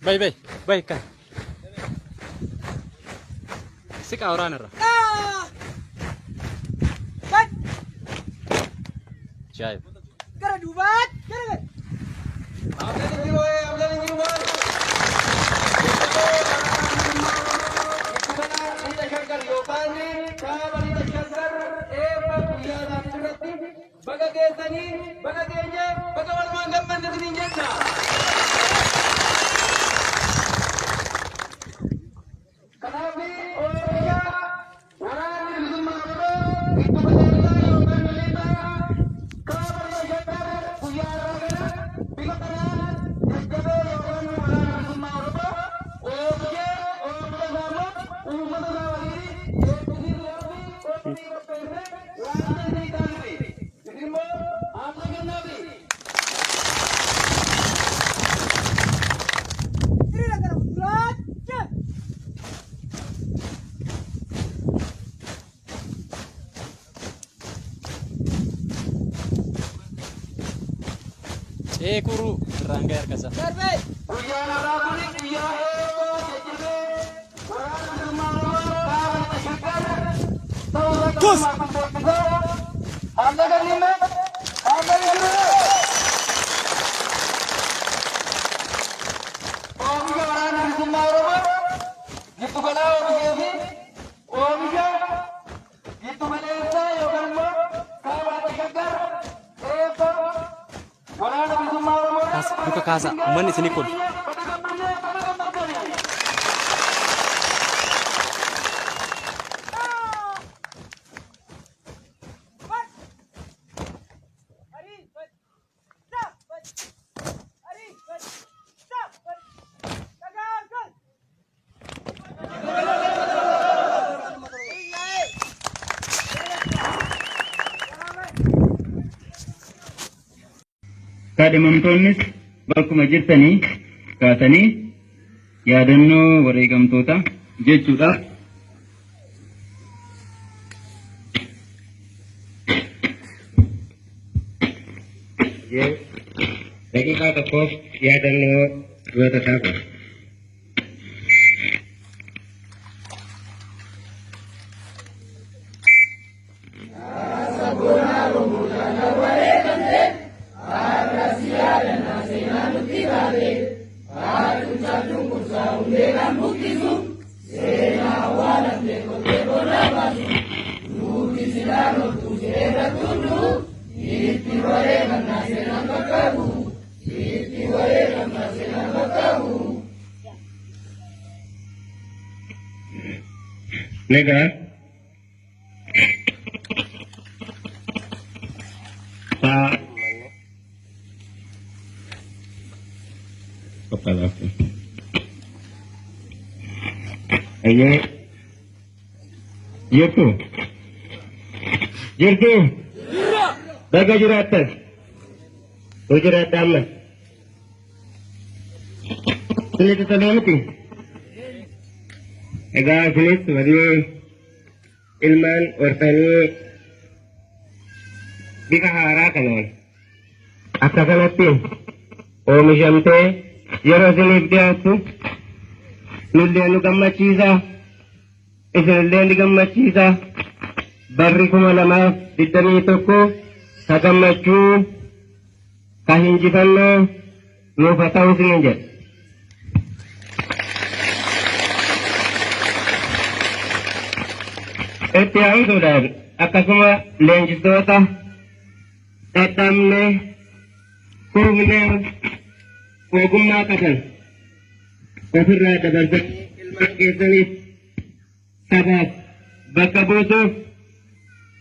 Bay bay bay kan. Sika orang era. Bat, Jai. gara dubat, gara. Kuru rangga kasa. Darbe. Kus. Buka kasa, mana sini kun? Kaadhimamtoonnis bakkuma jirtanii kaatanii yaadannoo wareegamtoota jechuudha. Daqiiqaa tokkoof yaadannoo du'oota isaa godha. Lega Pak kepala aku. Ayo, Yertu, baga juratan, ujurat daman. Sulit itu nanti. Egaa kunis warri ilmaan hortanii bifa haaraa kanaan akka kanatti oomishamtee yeroo isiniif dhiyaattu nullee nu gammachiisa, isinillee ni gammachiisa. Barri 2021 ka gammachuu ka injifannoo nuuf haa ta'u isiniin jedha. Itti aansuudhaan akkasuma leenjistoota dadhabne kuufne ogummaa qaban ofirraa dabarsanii ilmaan keessaniif sabaaf bakka buusuuf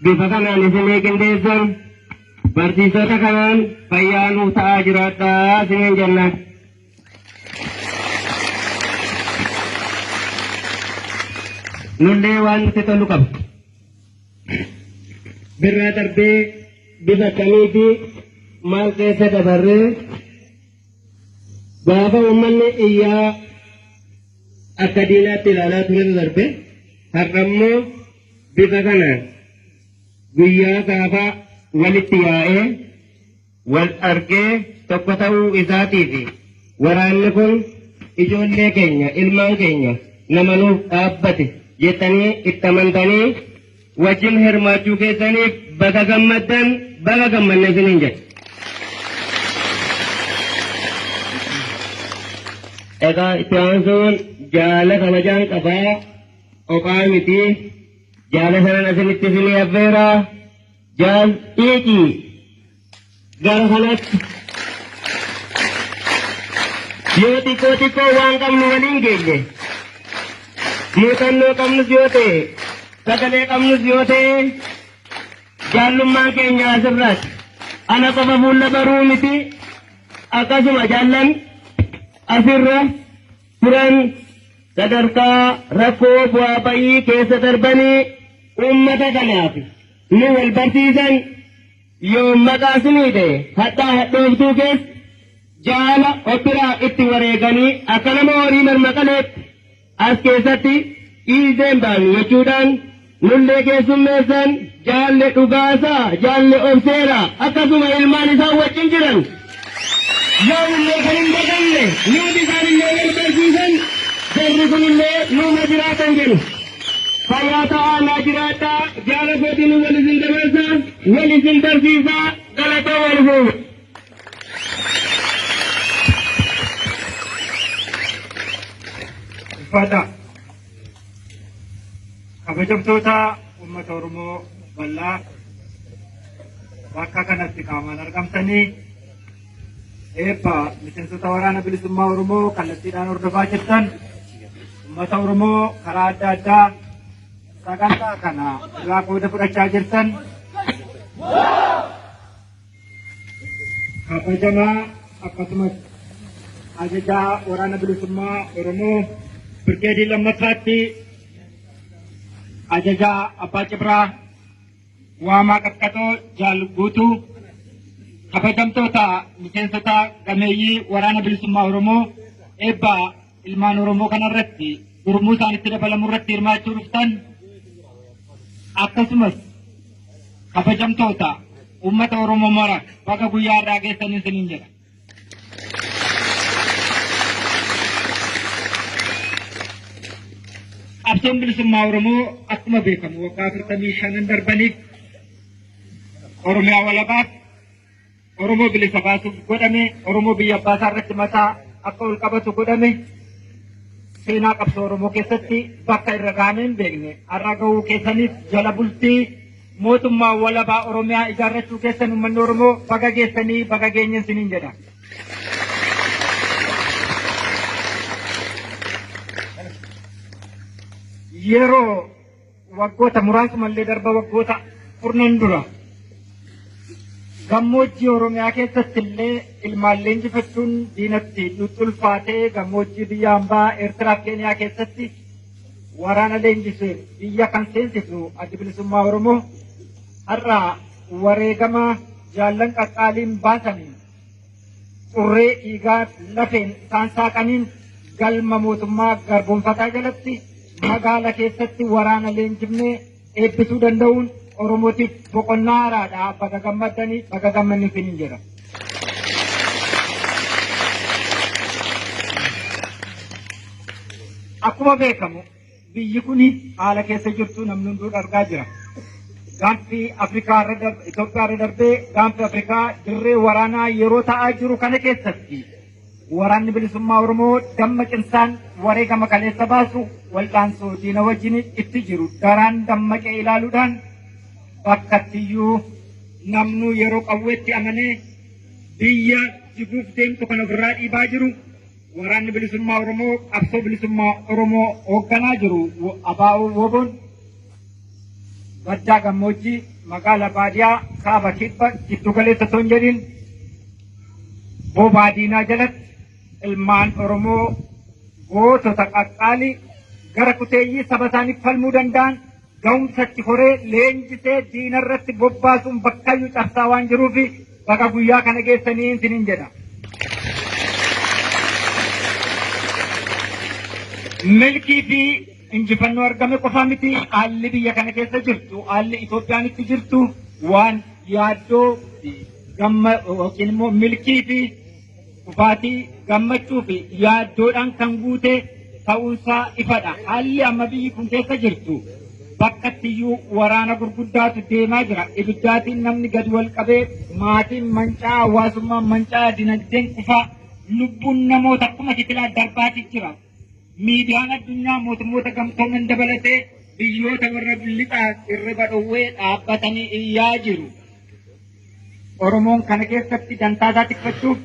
bifa kanaan isinii qindeessan barsiisota kanaan fayyaa nuuf ta'aa jiraadhaa isiniin jennaan. Nullee waan nuti tolu qaba. Birraa darbee bifa akkamii fi maal keessa dabarree gaafa uummanni iyyaa akka diinaatti ilaalaa ture darbe har'ammoo bifa kanaan guyyaa gaafa walitti yaa'ee wal argee tokko ta'uu isaatii fi waraanni kun ijoollee keenya ilmaan keenya nama nuuf dhaabbate jettanii itti amantanii wajjin hirmaachuu keessaniif baga gammaddan baga gammanne isiniin jedha. Egaa itti aansuun jaala kabajaan qabaa qophaa miti jaala sanan asinitti isinii affeeraa jaal dhiiqii gara kanatti yoo xiqqoo waan qabnu waliin geenye muuxannoo qabnus yoo ta'e sagalee qabnus yoo ta'e jaallummaan keenya asirratti ana qofa fuula baruu miti akkasuma jaallan asirra turan sadarkaa rakkoo bu'aa ba'ii keessa darbanii uummata kanaaf nu wal barsiisan yoo maqaa sinii ta'e hadhaa hadhooftuu keessa jaala ofiraa itti wareeganii akka nama horii marmaqaleetti as keessatti dhiiseen baanu jechuudhaan nullee keessummeessan jaalle dhugaasaa jaalle obseera akkasuma ilmaan isaa wajjin jiran yoo illee kan hin daganne nuti isaan illee wal barsiisan jarri kun illee nuuma jiraatan jedhu fayyaa ta'aa naa jiraadhaa jaala kootiin wal isin dabarsaa wal isin barsiisaa galatoo wal fuudha. Fada kabajamtoota uummata Oromoo bal'aa bakka kanatti qaamaan argamtanii eebba miseensota waraana bilisummaa Oromoo kallattiidhaan hordofaa jirtan uummata Oromoo karaa adda addaa sagantaa kana irraa qooda fudhachaa jirtan kabajamaa akkasumas ajajaa waraana bilisummaa Oromoo Birgeedii lammaffaatti ajajaa Abbaa Cibraa Waamaa Qaqqatoo Jaal Guutuu kabajamtoota miseensota gameeyyii waraana bilisummaa Oromoo eebba ilmaan Oromoo kanarratti gurmuu isaanitti dabalamu irratti hirmaachuu dhuftan akkasumas kabajamtoota uummata Oromoo mara baga guyyaa irraa geessanii isiniin jedha. Absoon bilisummaa Oromoo akkuma beekamu waggaa 45 darbaniif Oromiyaa walabaaf Oromoo bilisa baasuuf godhame Oromoo biyya abbaa isaa irratti mataa akka ol qabatu godhame seenaa qabsoo Oromoo keessatti bakka irra gahamee hin beekne har'a gahuu keessaniif jala bultii mootummaa walabaa Oromiyaa ijaarrachuu keessan uummanni Oromoo baga geessanii baga geenye isiniin jedha. Yeroo waggoota muraasumallee darba waggoota 4 dura gammoojjii Oromiyaa keessatti illee ilmaan leenjifachuun diinatti ulfaatee gammoojjii biyya hambaa Eertiraa fi Keeniyaa keessatti waraana leenjisee biyya kan seensisu adda bilisummaa Oromoo har'a wareegama jaallan qaqqaaliin baasaniin xurree dhiigaa lafeen isaan saaqaniin galma mootummaa garboonfataa jalatti magaala keessatti waraana leenjifnee eebbisuu danda'uun Oromootiif boqonnaa haaraadha. Baga gammaddanii baga gammanni isiniin jedha. Akkuma beekamu biyyi kun haala keessa jirtu namni hunduu argaa jira. Gaanfi Afrikaa Itoophiyaa irra darbee gaanfi Afrikaa dirree waraanaa yeroo ta'aa jiru kana keessatti waraanni bilisummaa Oromoo damma cimsaan wareegama kaleessa baasu wal'aansoo diina wajjin itti jiru daraan dammaqee ilaaluudhaan bakkattiyyuu namnu yeroo qawweetti amanee biyya jiguuf deemtu kan ofirraa dhiibaa jiru waraanni bilisummaa Oromoo qabsoo bilisummaa Oromoo hoogganaa jiru abaa'oo woboon baddaa gammoojjii magaalaa baadiyaa kaaba kibba giddu galeessa osoo hin jedhin boobaa diinaa jalatti ilmaan Oromoo gootota qaqqaalii gara kuteeyyii saba isaaniif falmuu danda'an ga'umsatti horee leenjisee diina irratti bobbaasuun bakkayyuu cabsaa waan jiruuf baga guyyaa kana geessanii isiniin jedha. Milkii fi injifannoo argame qofa miti haalli biyya kana keessa jirtu haalli Itoophiyaan itti jirtu waan yaaddoo gamma yookiin immoo milkii fi kufaatii gammachuu fi yaaddoodhaan kan guute ta'uunsaa ifadha. Haalli amma biyyi kun keessa jirtu bakkattiyyuu waraana gurguddaatu deemaa jira. Ibiddaatiin namni gadi wal qabee maatiin mancaa, hawaasummaan mancaa, dinagdeen kufaa, lubbuun namoota akkuma kitilaa darbaatii jira. Miidiyaan addunyaa mootummoota gamtooman dabalatee biyyoota warra lixaa irriba dhowwee dhaabbatanii iyyaa jiru. Oromoon kana keessatti dantaasaa tikfachuuf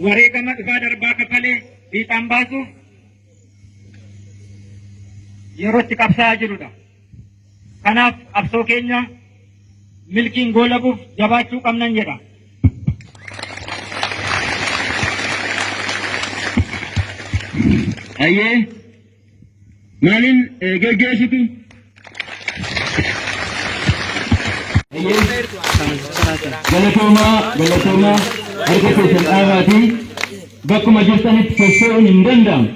wareegama dhufaa darbaa kafalee fiixaan baasuuf yeroo itti qabsaa'aa jirudha. Kanaaf qabsoo keenya milkiin goolabuuf jabaachuu qabnan jedha. Ayyee maaliin geggeessitu? Galatoomaa harka keessan dhaabaatii bakkuma jirtanitti socho'uun hin danda'amu.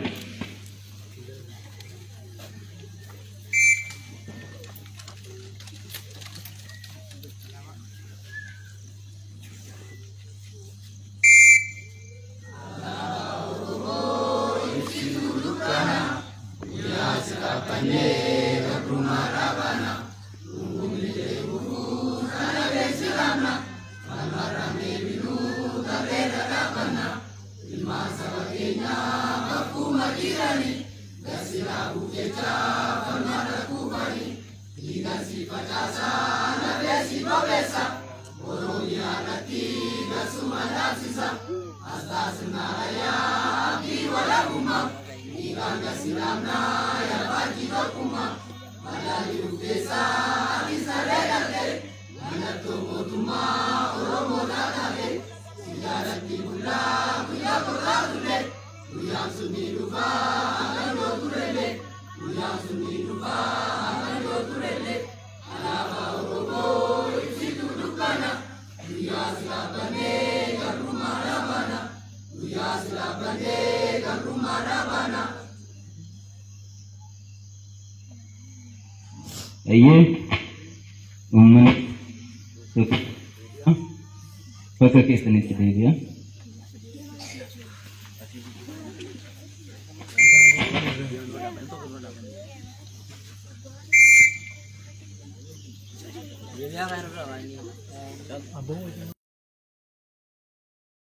Ayyee uummanni bakka keessanitti deebi'a.